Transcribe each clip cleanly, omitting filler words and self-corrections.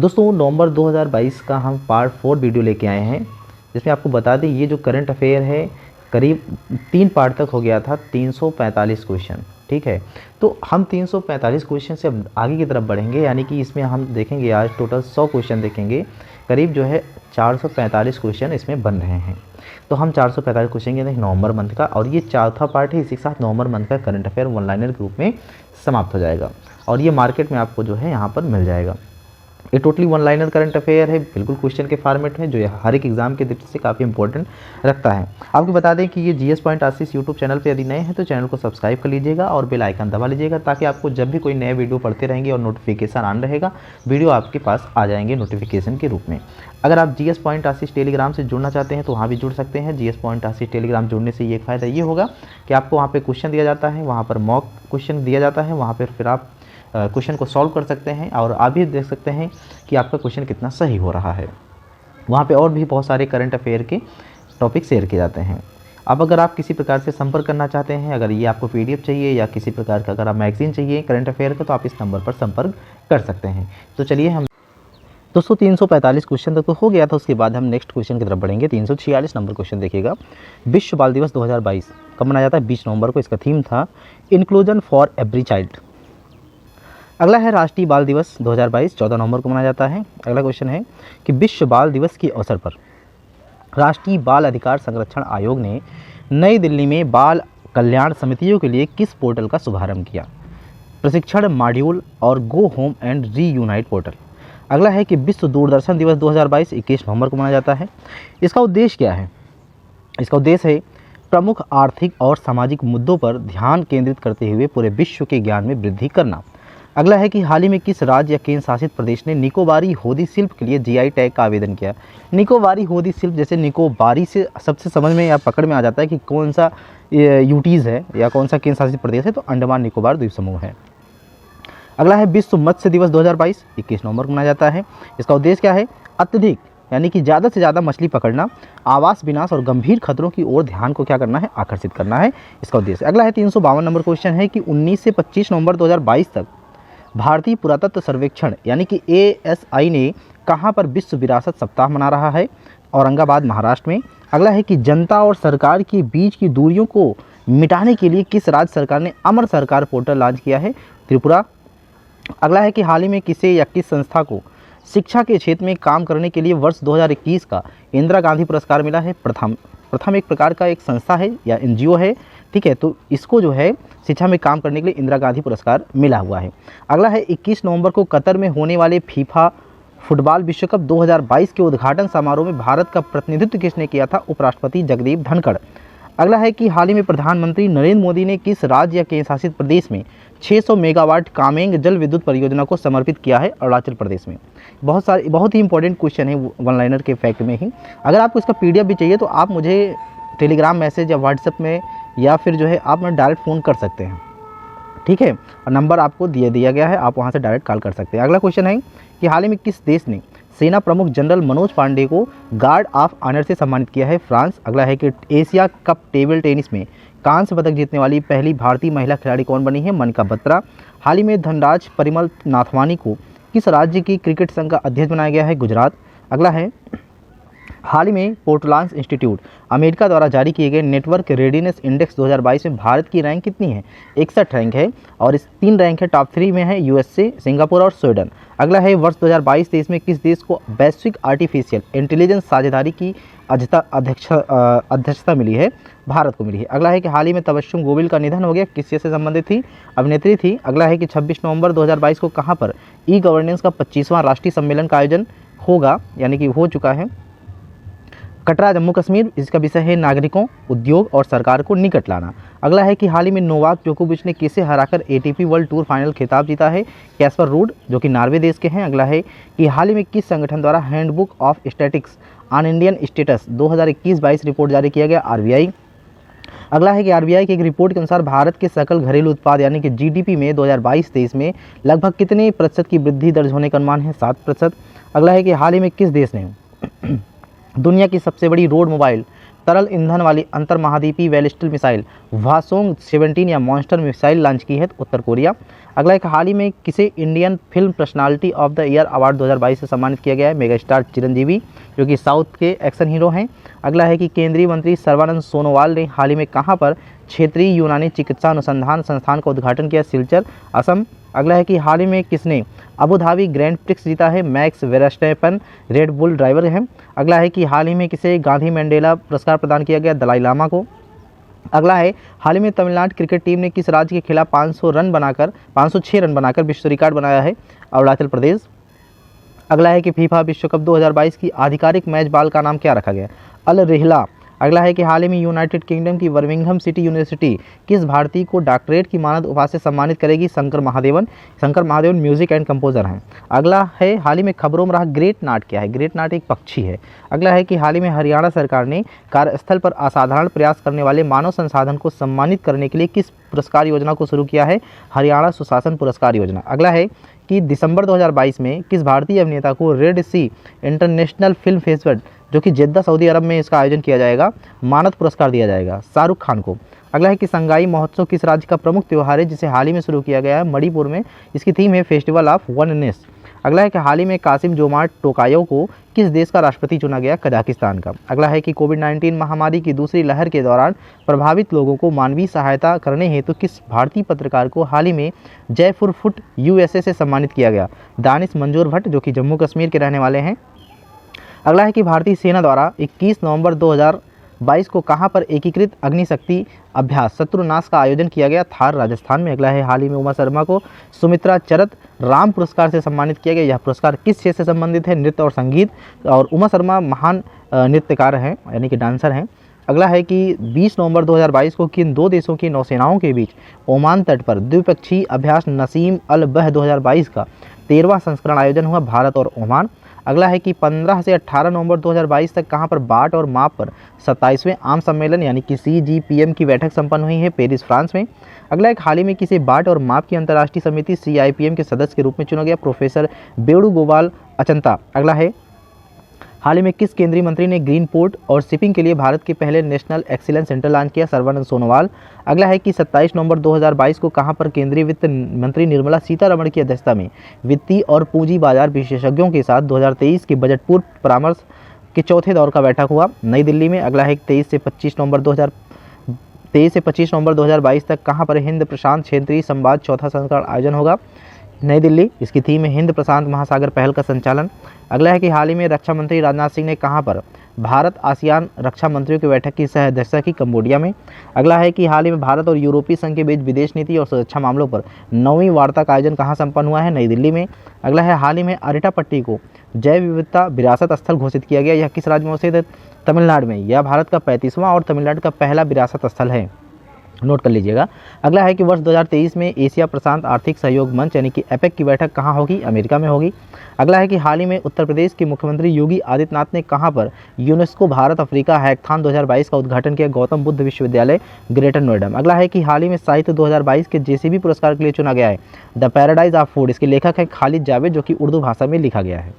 दोस्तों नवंबर 2022 का हम पार्ट 4 वीडियो लेके आए हैं, जिसमें आपको बता दें ये जो करंट अफेयर है करीब 3 पार्ट तक हो गया था, 345 क्वेश्चन। ठीक है, तो हम 345 क्वेश्चन से अब आगे की तरफ बढ़ेंगे, यानी कि इसमें हम देखेंगे आज टोटल 100 क्वेश्चन देखेंगे, करीब जो है 445 क्वेश्चन इसमें बन रहे हैं। तो हम 445 क्वेश्चन के नवंबर मंथ का, और ये चौथा पार्ट है, इसी के साथ नवंबर मंथ का करंट अफेयर वन लाइनर के रूप में समाप्त हो जाएगा और ये मार्केट में आपको जो है यहाँ पर मिल जाएगा। ये totally one liner current affair है, बिल्कुल क्वेश्चन के फॉर्मेट में, जो हर एक एग्जाम के दृष्टि से काफ़ी इंपॉर्टेंट रखता है। आपको बता दें कि ये जीएस पॉइंट आशीष यूट्यूब चैनल पे यदि नए हैं तो चैनल को सब्सक्राइब कर लीजिएगा और बेल आइकन दबा लीजिएगा, ताकि आपको जब भी कोई नए वीडियो पढ़ते रहेंगे और नोटिफिकेशन ऑन रहेगा, वीडियो आपके पास आ जाएंगे नोटिफिकेशन के रूप में। अगर आप जीएस पॉइंट आशीष टेलीग्राम से जुड़ना चाहते हैं तो वहाँ भी जुड़ सकते हैं। जीएस पॉइंट आशीष टेलीग्राम जुड़ने से ये फ़ायदा ये होगा कि आपको वहाँ पे क्वेश्चन दिया जाता है, वहाँ पर मॉक क्वेश्चन दिया जाता है, वहाँ पर फिर आप क्वेश्चन को सॉल्व कर सकते हैं और आप भी देख सकते हैं कि आपका क्वेश्चन कितना सही हो रहा है। वहाँ पे और भी बहुत सारे करंट अफेयर के टॉपिक शेयर किए जाते हैं। अब अगर आप किसी प्रकार से संपर्क करना चाहते हैं, अगर ये आपको पीडीएफ चाहिए या किसी प्रकार का अगर आप मैगजीन चाहिए करंट अफेयर का, तो आप इस नंबर पर संपर्क कर सकते हैं। तो चलिए हम दोस्तों 345 क्वेश्चन तक तो हो गया था, उसके बाद हम नेक्स्ट क्वेश्चन की तरफ बढ़ेंगे। 346 नंबर क्वेश्चन देखिएगा। विश्व बाल दिवस 2022 कब मनाया जाता है? 20 नवंबर को। इसका थीम था इंक्लूजन फॉर एवरी चाइल्ड। अगला है राष्ट्रीय बाल दिवस 2022 14 नवंबर को मनाया जाता है। अगला क्वेश्चन है कि विश्व बाल दिवस के अवसर पर राष्ट्रीय बाल अधिकार संरक्षण आयोग ने नई दिल्ली में बाल कल्याण समितियों के लिए किस पोर्टल का शुभारंभ किया? प्रशिक्षण मॉड्यूल और go home and reunite portal. अगला है कि विश्व दूरदर्शन दिवस 2022 21 नवंबर को मनाया जाता है। इसका उद्देश्य क्या है? इसका उद्देश्य है प्रमुख आर्थिक और सामाजिक मुद्दों पर ध्यान केंद्रित करते हुए पूरे विश्व के ज्ञान में वृद्धि करना। अगला है कि हाल ही में किस राज्य या केंद्र शासित प्रदेश ने निकोबारी होदी शिल्प के लिए जीआई टैग का आवेदन किया? निकोबारी होदी शिल्प, जैसे निकोबारी से सबसे समझ में या पकड़ में आ जाता है कि कौन सा यूटीज़ है या कौन सा केंद्र शासित प्रदेश है, तो अंडमान निकोबार द्वीप समूह है। अगला है विश्व मत्स्य दिवस 2022 21 नवंबर को मनाया जाता है। इसका उद्देश्य क्या है? अत्यधिक यानी कि ज़्यादा से ज़्यादा मछली पकड़ना, आवास विनाश और गंभीर खतरों की ओर ध्यान को क्या करना है? आकर्षित करना है, इसका उद्देश्य। अगला है 352 नंबर क्वेश्चन है कि 19 से 25 नवंबर 2022 तक भारतीय पुरातत्व सर्वेक्षण यानी कि ASI ने कहाँ पर विश्व विरासत सप्ताह मना रहा है? औरंगाबाद, महाराष्ट्र में। अगला है कि जनता और सरकार के बीच की दूरियों को मिटाने के लिए किस राज्य सरकार ने अमर सरकार पोर्टल लॉन्च किया है? त्रिपुरा। अगला है कि हाल ही में किसे या किस संस्था को शिक्षा के क्षेत्र में काम करने के लिए वर्ष 2021 का इंदिरा गांधी पुरस्कार मिला है? प्रथम एक प्रकार का एक संस्था है या NGO है, ठीक है, तो इसको जो है शिक्षा में काम करने के लिए इंदिरा गांधी पुरस्कार मिला हुआ है। अगला है 21 नवंबर को कतर में होने वाले फीफा फुटबॉल विश्व कप 2022 के उद्घाटन समारोह में भारत का प्रतिनिधित्व किसने किया था? उपराष्ट्रपति जगदीप धनखड़। अगला है कि हाल ही में प्रधानमंत्री नरेंद्र मोदी ने किस राज्य या केंद्र शासित प्रदेश में 600 मेगावाट कामेंग जल विद्युत परियोजना को समर्पित किया है? अरुणाचल प्रदेश में। बहुत ही इंपॉर्टेंट क्वेश्चन है वन लाइनर के फैक्ट में ही। अगर आपको इसका PDF भी चाहिए तो आप मुझे टेलीग्राम मैसेज या व्हाट्सएप में या फिर जो है आप मैं डायरेक्ट फ़ोन कर सकते हैं, ठीक है, और नंबर आपको दिया गया है, आप वहाँ से डायरेक्ट कॉल कर सकते हैं। अगला क्वेश्चन है कि हाल ही में किस देश ने सेना प्रमुख जनरल मनोज पांडे को गार्ड ऑफ ऑनर से सम्मानित किया है? फ्रांस। अगला है कि एशिया कप टेबल टेनिस में कांस्य पदक जीतने वाली पहली भारतीय महिला खिलाड़ी कौन बनी है? मनिका बत्रा। हाल ही में धनराज परिमल नाथवानी को किस राज्य की क्रिकेट संघ का अध्यक्ष बनाया गया है? गुजरात। अगला है हाल ही में पोर्टलैंड इंस्टीट्यूट अमेरिका द्वारा जारी किए गए नेटवर्क रेडीनेस इंडेक्स 2022 में भारत की रैंक कितनी है? 61 रैंक है, और इस 3 रैंक है, टॉप 3 में है USA, सिंगापुर और स्वीडन। अगला है वर्ष 2022-23 में किस देश को वैश्विक आर्टिफिशियल इंटेलिजेंस साझेदारी की अध्यक्षता मिली है? भारत को मिली है। अगला है कि हाल ही में तबस्सुम गोविल का निधन हो गया, किससे संबंधित थी? अभिनेत्री थी। अगला है कि 26 नवंबर 2022 को कहाँ पर ई-गवर्नेंस का 25वां राष्ट्रीय सम्मेलन का आयोजन होगा, यानी कि हो चुका है? कटरा, जम्मू कश्मीर। इसका विषय है नागरिकों, उद्योग और सरकार को निकट लाना। अगला है कि हाल ही में नोवाक जोकोविच ने किसे हराकर ATP वर्ल्ड टूर फाइनल खिताब जीता है? कैस्पर रूड, जो कि नॉर्वे देश के हैं। अगला है कि हाल ही में किस संगठन द्वारा handbook of statistics on Indian status 2021-22 report जारी किया गया? RBI। अगला है कि RBI की एक रिपोर्ट के अनुसार भारत के सकल घरेलू उत्पाद यानी कि GDP में 2022-23 में लगभग कितने प्रतिशत की वृद्धि दर्ज होने का अनुमान है? 7%। अगला है कि हाल ही में किस देश ने दुनिया की सबसे बड़ी रोड मोबाइल तरल ईंधन वाली अंतर महाद्वीपीय बैलिस्टिक मिसाइल वासोंग 17 या मॉन्स्टर मिसाइल लॉन्च की है? उत्तर कोरिया। अगला एक हाल ही में किसे Indian film personality of the year award 2022 से सम्मानित किया गया है? मेगा स्टार चिरंजीवी, जो कि साउथ के एक्शन हीरो हैं। अगला है कि केंद्रीय मंत्री सर्बानंद सोनोवाल ने हाल ही में कहाँ पर क्षेत्रीय यूनानी चिकित्सा अनुसंधान संस्थान का उद्घाटन किया? सिलचर, असम। अगला है कि हाल ही में किसने अबू धाबी ग्रैंड प्रिक्स जीता है? Max Verstappen red bull driver हैं। अगला है कि हाल ही में किसे गांधी मंडेला पुरस्कार प्रदान किया गया? दलाई लामा को। अगला है हाल ही में तमिलनाडु क्रिकेट टीम ने किस राज्य के खिलाफ 506 रन बनाकर विश्व रिकॉर्ड बनाया है? अरुणाचल प्रदेश। अगला है कि फीफा विश्व कप 2022 की आधिकारिक मैच बॉल का नाम क्या रखा गया? अल रिहला। अगला है कि हाल ही में यूनाइटेड किंगडम की बर्मिंघम सिटी यूनिवर्सिटी किस भारतीय को डॉक्टरेट की मानद उपाधि से सम्मानित करेगी? Shankar Mahadevan music and composer हैं। अगला है हाल ही में खबरों में रहा ग्रेट नाट क्या है? ग्रेट नाट एक पक्षी है। अगला है कि हाल ही में हरियाणा सरकार ने कार्यस्थल पर असाधारण प्रयास करने वाले मानव संसाधन को सम्मानित करने के लिए किस पुरस्कार योजना को शुरू किया है? हरियाणा सुशासन पुरस्कार योजना। अगला है कि दिसंबर 2022 में किस भारतीय अभिनेता को रेड सी इंटरनेशनल फिल्म फेस्टिवल, जो कि जेद्दा सऊदी अरब में इसका आयोजन किया जाएगा, मानद पुरस्कार दिया जाएगा? शाहरुख खान को। अगला है कि संगाई महोत्सव किस राज्य का प्रमुख त्यौहार है जिसे हाल ही में शुरू किया गया है? मणिपुर में। इसकी थीम है फेस्टिवल ऑफ वननेस। अगला है कि हाल ही में कासिम जोमार्ट टोकायो को किस देश का राष्ट्रपति चुना गया? कजाकिस्तान का। अगला है कि कोविड-19 महामारी की दूसरी लहर के दौरान प्रभावित लोगों को मानवीय सहायता करने हेतु किस भारतीय पत्रकार को हाल ही में जयपुर फुट यूएसए से सम्मानित किया गया? दानिश मंजूर भट्ट, जो कि जम्मू कश्मीर के रहने वाले हैं। अगला है कि भारतीय सेना द्वारा 21 नवंबर 2022 को कहां पर एकीकृत अग्निशक्ति अभ्यास शत्रुनाश का आयोजन किया गया? थार, राजस्थान में। अगला है हाल ही में उमा शर्मा को सुमित्रा चरत राम पुरस्कार से सम्मानित किया गया। यह पुरस्कार किस क्षेत्र से संबंधित है? नृत्य और संगीत। और उमा शर्मा महान नृत्यकार हैं, यानी कि डांसर हैं। अगला है कि 20 नवंबर 2022 को किन दो देशों की नौसेनाओं के बीच ओमान तट पर द्विपक्षीय अभ्यास नसीम अल बह 2022 का 13वां संस्करण आयोजन हुआ? भारत और ओमान। अगला है कि 15 से 18 नवंबर 2022 तक कहां पर बाट और माप पर 27वें आम सम्मेलन यानी कि CGPM की बैठक संपन्न हुई है? पेरिस, फ्रांस में। अगला एक हाल ही में किसी बाट और माप की अंतर्राष्ट्रीय समिति CIPM के सदस्य के रूप में चुना गया? प्रोफेसर बेणुगोपाल अचंता। अगला है हाल ही में किस केंद्रीय मंत्री ने ग्रीन पोर्ट और शिपिंग के लिए भारत के पहले नेशनल एक्सीलेंस सेंटर लॉन्च किया? सर्बानंद सोनोवाल। अगला है कि 27 नवंबर 2022 को कहां पर केंद्रीय वित्त मंत्री निर्मला सीतारमण की अध्यक्षता में वित्तीय और पूंजी बाजार विशेषज्ञों के साथ 2023 के बजट पूर्व परामर्श के चौथे दौर का बैठक हुआ? नई दिल्ली में। अगला है 23 से 25 नवंबर 2022 तक कहां पर हिंद प्रशांत क्षेत्रीय संवाद चौथा संस्करण आयोजन होगा? नई दिल्ली। इसकी थीम है हिंद प्रशांत महासागर पहल का संचालन। अगला है कि हाल ही में रक्षा मंत्री राजनाथ सिंह ने कहां पर भारत आसियान रक्षा मंत्रियों की बैठक की सह अध्यक्षता की? कंबोडिया में। अगला है कि हाल ही में भारत और यूरोपीय संघ के बीच विदेश नीति और सुरक्षा मामलों पर 9वीं वार्ता का आयोजन कहां संपन्न हुआ है? नई दिल्ली में। अगला है हाल ही में अरिटापट्टी को जैव विविधता विरासत स्थल घोषित किया गया। यह किस राज्य में स्थित है? तमिलनाडु में। यह भारत का 35वां और तमिलनाडु का पहला विरासत स्थल है, नोट कर लीजिएगा। अगला है कि वर्ष 2023 में एशिया प्रशांत आर्थिक सहयोग मंच यानी कि एपेक की बैठक कहां होगी? अमेरिका में होगी। अगला है कि हाल ही में उत्तर प्रदेश के मुख्यमंत्री योगी आदित्यनाथ ने कहां पर यूनेस्को भारत अफ्रीका हैकथॉन 2022 का उद्घाटन किया? गौतम बुद्ध विश्वविद्यालय, ग्रेटर नोएडा। अगला है कि हाल ही में साहित्य 2022 के JCB पुरस्कार के लिए चुना गया है द पैराडाइज ऑफ फूड। इसके लेखक हैं खालिद जावेद, जो कि उर्दू भाषा में लिखा गया है।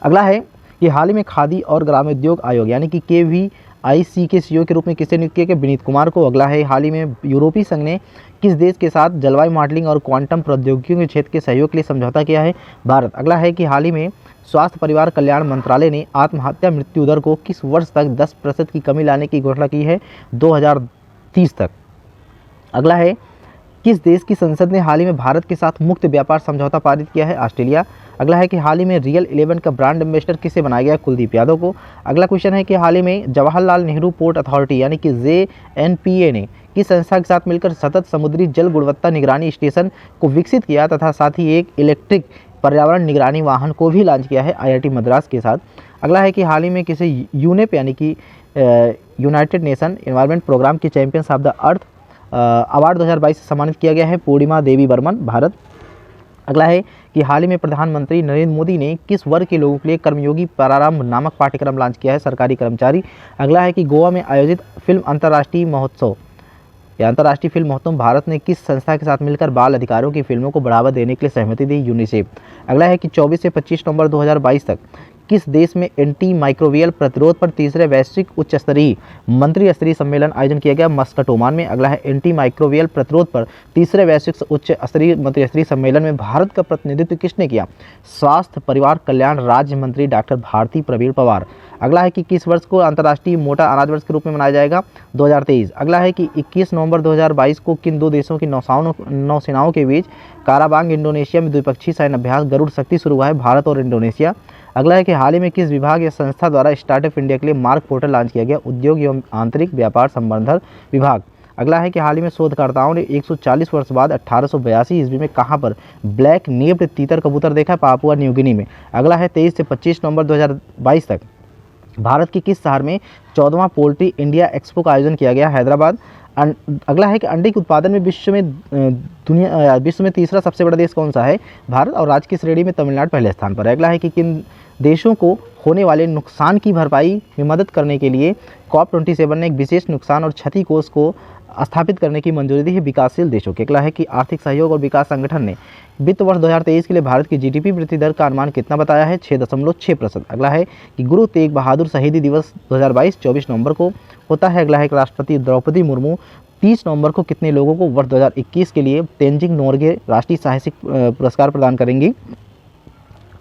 अगला है कि हाल ही में खादी और ग्रामोद्योग आयोग यानी कि KVIC के CEO के रूप में किसे नियुक्त किया गया? विनीत कुमार को। अगला है हाल ही में यूरोपीय संघ ने किस देश के साथ जलवायु मॉडलिंग और क्वांटम प्रौद्योगिकियों के क्षेत्र के सहयोग के लिए समझौता किया है? भारत। अगला है कि हाल ही में स्वास्थ्य परिवार कल्याण मंत्रालय ने आत्महत्या मृत्यु दर को किस वर्ष तक 10% की कमी लाने की घोषणा की है? 2030 तक। अगला है किस देश की संसद ने हाल ही में भारत के साथ मुक्त व्यापार समझौता पारित किया है? ऑस्ट्रेलिया। अगला है कि हाल ही में रियल 11 का ब्रांड एम्बेसडर किसे बनाया गया? कुलदीप यादव को। अगला क्वेश्चन है कि हाल ही में जवाहरलाल नेहरू पोर्ट अथॉरिटी यानी कि JNPA ने किस संस्था के साथ मिलकर सतत समुद्री जल गुणवत्ता निगरानी स्टेशन को विकसित किया तथा साथ ही एक इलेक्ट्रिक पर्यावरण निगरानी वाहन को भी लॉन्च किया है IIT मद्रास के साथ? अगला है कि हाल ही में किसे यूनेप यानी कि यूनाइटेड नेशन एनवायरनमेंट प्रोग्राम की champions of the earth award 2022 से सम्मानित किया गया है? पूर्णिमा देवी बर्मन, भारत। अगला है कि हाल ही में प्रधानमंत्री नरेंद्र मोदी ने किस वर्ग के लोगों के लिए कर्मयोगी प्रारंभ नामक पाठ्यक्रम लॉन्च किया है? सरकारी कर्मचारी। अगला है कि गोवा में आयोजित अंतर्राष्ट्रीय फिल्म महोत्सव भारत ने किस संस्था के साथ मिलकर बाल अधिकारों की फिल्मों को बढ़ावा देने के लिए सहमति दी? यूनिसेफ। अगला है कि 24 से 25 नवंबर 2022 तक किस देश में एंटी माइक्रोबियल प्रतिरोध पर तीसरे वैश्विक उच्च स्तरीय मंत्री स्तरीय सम्मेलन आयोजन किया गया? मस्कट, ओमान में। अगला है एंटी माइक्रोबियल प्रतिरोध पर तीसरे वैश्विक उच्च स्तरीय मंत्री स्तरीय सम्मेलन में भारत का प्रतिनिधित्व किसने किया? स्वास्थ्य परिवार कल्याण राज्य मंत्री डॉक्टर भारती प्रवीण पवार। अगला है कि किस वर्ष को अंतर्राष्ट्रीय मोटा अनाज वर्ष के रूप में मनाया जाएगा? 2023। अगला है कि 21 नवंबर 2022 को किन दो देशों की नौसेनाओं के बीच काराबांग इंडोनेशिया में द्विपक्षीय सैन्य अभ्यास गरुड़ शक्ति शुरू हुआ है? भारत और इंडोनेशिया। अगला है कि हाल ही में किस विभाग या संस्था द्वारा स्टार्टअप इंडिया के लिए मार्ग पोर्टल लॉन्च किया गया? उद्योग एवं आंतरिक व्यापार संवर्धन विभाग। अगला है कि हाल ही में शोधकर्ताओं ने 140 वर्ष बाद 1882 ईस्वी में कहां पर ब्लैक नेप्ड तीतर कबूतर देखा? पापुआ न्यू गिनी में। अगला है 23 से 25 नवंबर 2022 तक भारत के किस शहर में 14वां पोल्ट्री इंडिया एक्सपो का आयोजन किया गया? हैदराबाद। अगला है कि अंडे के उत्पादन में विश्व में तीसरा सबसे बड़ा देश कौन सा है? भारत। और राज्य की श्रेणी में तमिलनाडु पहले स्थान पर है। अगला है कि किन देशों को होने वाले नुकसान की भरपाई में मदद करने के लिए COP27 ने एक विशेष नुकसान और क्षति कोष को स्थापित करने की मंजूरी दी है? विकासशील देशों के। अगला है कि आर्थिक सहयोग और विकास संगठन ने वित्त वर्ष 2023 के लिए भारत की GDP वृद्धि दर का अनुमान कितना बताया है? 6.6%। अगला है कि गुरु तेग बहादुर शहीदी दिवस 2022 24 नवंबर को होता है। अगला है कि राष्ट्रपति द्रौपदी मुर्मू 30 नवंबर को कितने लोगों को वर्ष 2021 के लिए तेंजिंग नोर्गे राष्ट्रीय साहसिक पुरस्कार प्रदान करेंगी?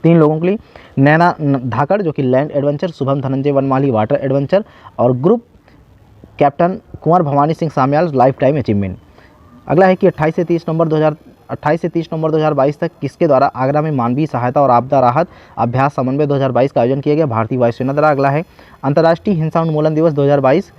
3 लोगों के लिए। नैना धाकड़ जो कि land adventure, Shubham Dhananjay Vanmali water adventure और group captain Kunwar Bhawani Singh Samyal lifetime achievement. अगला है कि 28 से 30 नवंबर 2022 तक किसके द्वारा आगरा में मानवीय सहायता और आपदा राहत अभ्यास समन्वय 2022 का आयोजन किया गया? भारतीय वायुसेना द्वारा। अगला है अंतर्राष्ट्रीय हिंसा उन्मूलन दिवस 2022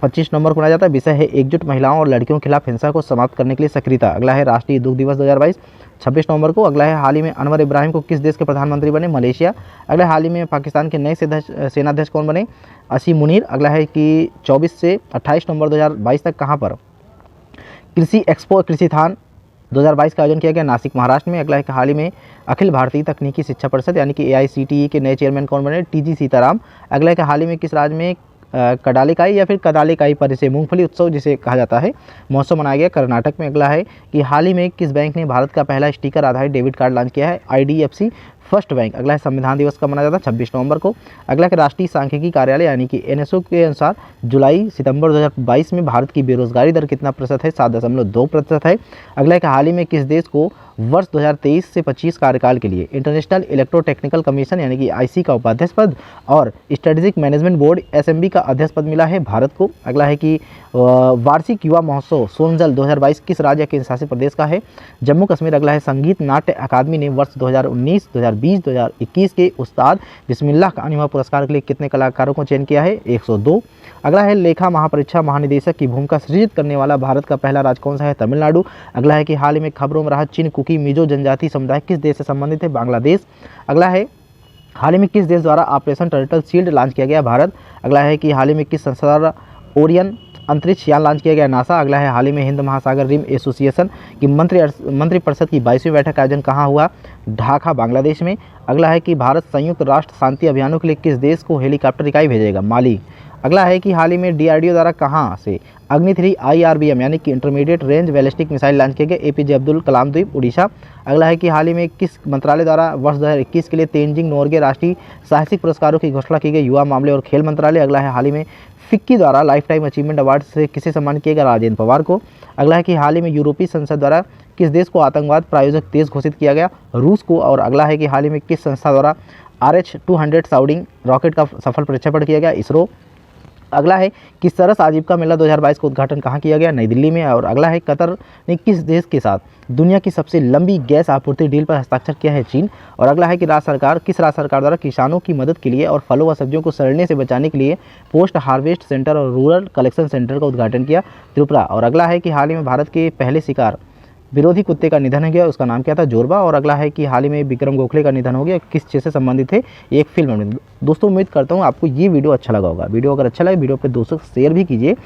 25 नवंबर को मनाया जाता है। विषय है एकजुट महिलाओं और लड़कियों के खिलाफ हिंसा को समाप्त करने के लिए सक्रियता। अगला है राष्ट्रीय दुग्ध दिवस 2022 26 नवंबर को। अगला है हाल ही में अनवर इब्राहिम को किस देश के प्रधानमंत्री बने? मलेशिया। अगला हाल ही में पाकिस्तान के नए सेनाध्यक्ष कौन बने? असीम मुनीर। अगला है कि 24 से 28 नवंबर 2022 तक कहां पर कृषि एक्सपो कृषिथान 2022 का आयोजन किया गया? नासिक, महाराष्ट्र में। अगला है कि हाल ही में अखिल भारतीय तकनीकी शिक्षा परिषद यानी कि AICTE के नए चेयरमैन कौन बने? TG सीताराम। अगला है कि हाल ही में किस राज्य में कडालिकाई या फिर कदालिकाई परिसे मूंगफली उत्सव जिसे कहा जाता है महोत्सव मनाया गया? कर्नाटक में। अगला है कि हाल ही में किस बैंक ने भारत का पहला स्टिकर आधारित डेबिट कार्ड लॉन्च किया है? IDFC first bank. अगला है संविधान दिवस का मनाया जाता है 26 नवंबर को। अगला है राष्ट्रीय सांख्यिकी कार्यालय यानी कि NSO के अनुसार जुलाई सितंबर 2022 में भारत की बेरोजगारी दर कितना प्रतिशत है? 7.2% है। अगला है कि हाल ही में किस देश को वर्ष 2023 से 25 कार्यकाल के लिए इंटरनेशनल इलेक्ट्रोटेक्निकल कमीशन यानी कि IC का उपाध्यक्ष पद और स्ट्रेटेजिक मैनेजमेंट बोर्ड SMB का अध्यक्ष पद मिला है? भारत को। अगला है कि वार्षिक युवा महोत्सव सोनजल 2022 किस राज्य के शासित प्रदेश का है? जम्मू कश्मीर। अगला है संगीत नाट्य अकादमी ने वर्ष 2019, 2020, 2021 के उस्ताद बिस्मिल्लाह खान युवा पुरस्कार के लिए कितने कलाकारों को चयन किया है? 102। अगला है लेखा महापरीक्षा महानिदेशक की भूमिका सृजित करने वाला भारत का पहला राज्य कौन सा है? तमिलनाडु। अगला है कि हाल ही में खबरों में रहा चीन कुकी मिजो जनजाति समुदाय किस देश से संबंधित है? बांग्लादेश। अगला है हाल ही में किस देश द्वारा ऑपरेशन टर्टल शील्ड लॉन्च किया गया? भारत। अगला है कि हाल ही में किस संस्था द्वारा ओरियन अंतरिक्ष यान लॉन्च किया गया? नासा। अगला है हाल ही में हिंद महासागर रिम एसोसिएशन की मंत्रिपरिषद की 22वीं बैठक का आयोजन कहाँ हुआ? ढाका, बांग्लादेश में। अगला है कि भारत संयुक्त राष्ट्र शांति अभियानों के लिए किस देश को हेलीकॉप्टर इकाई भेजेगा? माली। अगला है कि हाल ही में DRDO द्वारा कहाँ से अग्नि 3 IRBM यानी कि intermediate range ballistic missile launch किया गया? APJ अब्दुल कलाम द्वीप, उड़ीसा। अगला है कि हाल ही में किस मंत्रालय द्वारा वर्ष 2021 के लिए तेंजिंग नोर्गे राष्ट्रीय साहसिक पुरस्कारों की घोषणा की गई? युवा मामले और खेल मंत्रालय। अगला है हाल ही में फिक्की द्वारा लाइफ टाइम अचीवमेंट अवार्ड से किसे सम्मानित किया गया? राजेंद्र पवार को। अगला है कि हाल ही में यूरोपीय संसद द्वारा किस देश को आतंकवाद प्रायोजक देश घोषित किया गया? रूस को। और अगला है कि हाल ही में किस संस्था द्वारा RH-200 साउंडिंग रॉकेट का सफल प्रक्षेपण किया गया? इसरो। अगला है कि सरस आजीविका मेला 2022 का उद्घाटन कहाँ किया गया? नई दिल्ली में। और अगला है कतर ने किस देश के साथ दुनिया की सबसे लंबी गैस आपूर्ति डील पर हस्ताक्षर किया है? चीन। और अगला है कि किस राज्य सरकार द्वारा किसानों की मदद के लिए और फलों व सब्जियों को सड़ने से बचाने के लिए पोस्ट हार्वेस्ट सेंटर और रूरल कलेक्शन सेंटर का उद्घाटन किया? त्रिपुरा। और अगला है कि हाल ही में भारत के पहले शिकार विरोधी कुत्ते का निधन हो गया, उसका नाम क्या था? जोरबा। और अगला है कि हाल ही में विक्रम गोखले का निधन हो गया, किस चीज़ से संबंधित है? एक फिल्म में। दोस्तों उम्मीद करता हूँ आपको ये वीडियो अच्छा लगा होगा। वीडियो अगर अच्छा लगे वीडियो पे दोस्तों शेयर भी कीजिए